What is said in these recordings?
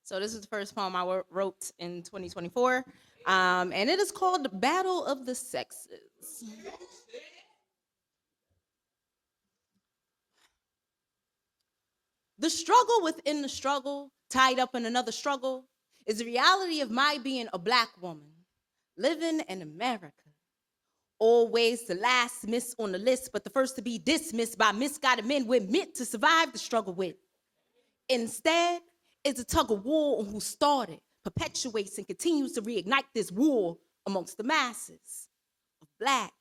So this is the first poem I wrote in 2024, and it is called "The Battle of the Sexes." The struggle within the struggle, tied up in another struggle, is the reality of my being a Black woman, living in America. Always the last miss on the list, but the first to be dismissed by misguided men we're meant to survive the struggle with. Instead, it's a tug of war on who started, perpetuates, and continues to reignite this war amongst the masses of Black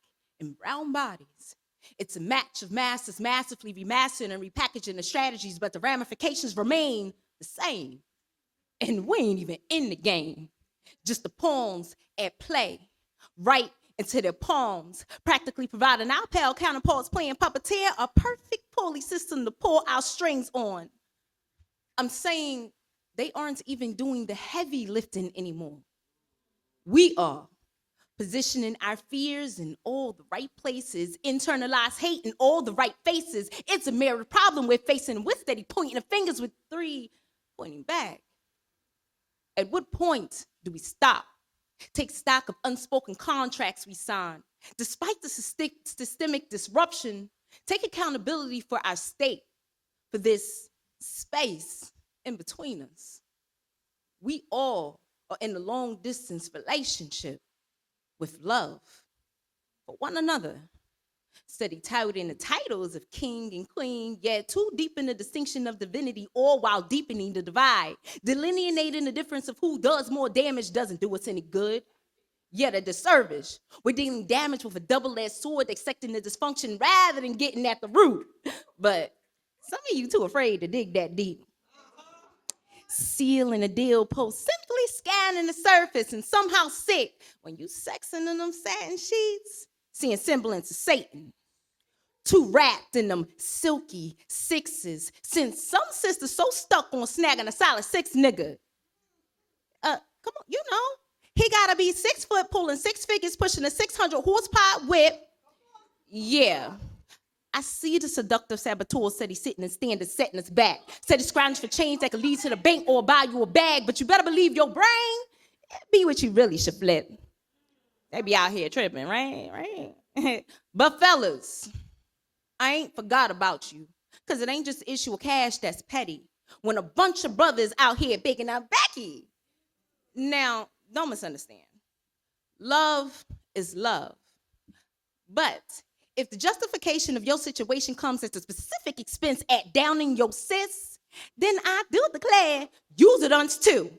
and brown bodies. It's a match of masses massively remastering and repackaging the strategies, but the ramifications remain the same. And we ain't even in the game, just the pawns at play, right into their palms, practically providing our pale counterparts playing puppeteer, a perfect pulley system to pull our strings on. I'm saying they aren't even doing the heavy lifting anymore. We are positioning our fears in all the right places, internalized hate in all the right faces. It's a mirror problem we're facing with steady pointing the fingers with three pointing back. At what point do we stop? Take stock of unspoken contracts we sign. Despite the systemic disruption, take accountability for our state, for this space in between us. We all are in a long distance relationship with love for one another. Steady touted in the titles of king and queen, yet too deep in the distinction of divinity, all while deepening the divide, delineating the difference of who does more damage doesn't do us any good. Yet a disservice. We're dealing damage with a double-edged sword, dissecting the dysfunction rather than getting at the root. But some of you too afraid to dig that deep. Sealing a deal post, simply scanning the surface and somehow sick when you sexing in them satin sheets, seeing semblance of Satan. Too wrapped in them silky sixes, since some sisters so stuck on snagging a solid six nigga. Come on, you know, he gotta be 6 foot, pulling 6 figures, pushing a 600 horsepower whip. Yeah. I see the seductive saboteur said he's sitting and standing, setting us back. Said he's scrounging for change that could lead to the bank or buy you a bag, but you better believe your brain be what you really should flip. They be out here tripping, right? But fellas, I ain't forgot about you, because it ain't just the issue of cash that's petty. When a bunch of brothers out here picking up Becky. Now, don't misunderstand. Love is love. But if the justification of your situation comes at the specific expense at downing your sis, then I do declare use it uns too.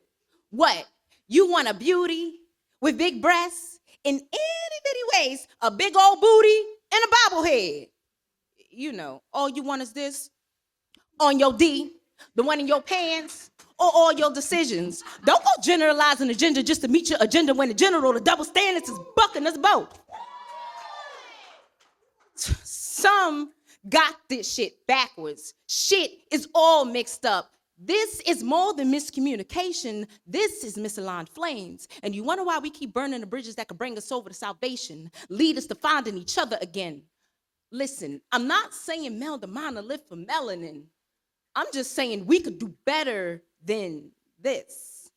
What? You want a beauty with big breasts in itty bitty waist, a big old booty, and a bobblehead. You know, all you want is this on your D, the one in your pants, or all your decisions. Don't go generalizing agenda just to meet your agenda when the general, the double standards is bucking us both. Some got this shit backwards. Shit is all mixed up. This is more than miscommunication. This is misaligned flames. And you wonder why we keep burning the bridges that could bring us over to salvation, lead us to finding each other again. Listen, I'm not saying meld the monolith for melanin. I'm just saying we could do better than this.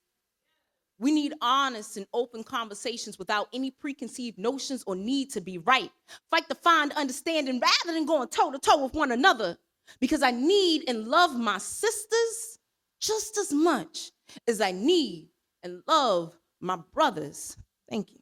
We need honest and open conversations without any preconceived notions or need to be right. Fight to find understanding rather than going toe-to-toe with one another. Because I need and love my sisters just as much as I need and love my brothers. Thank you.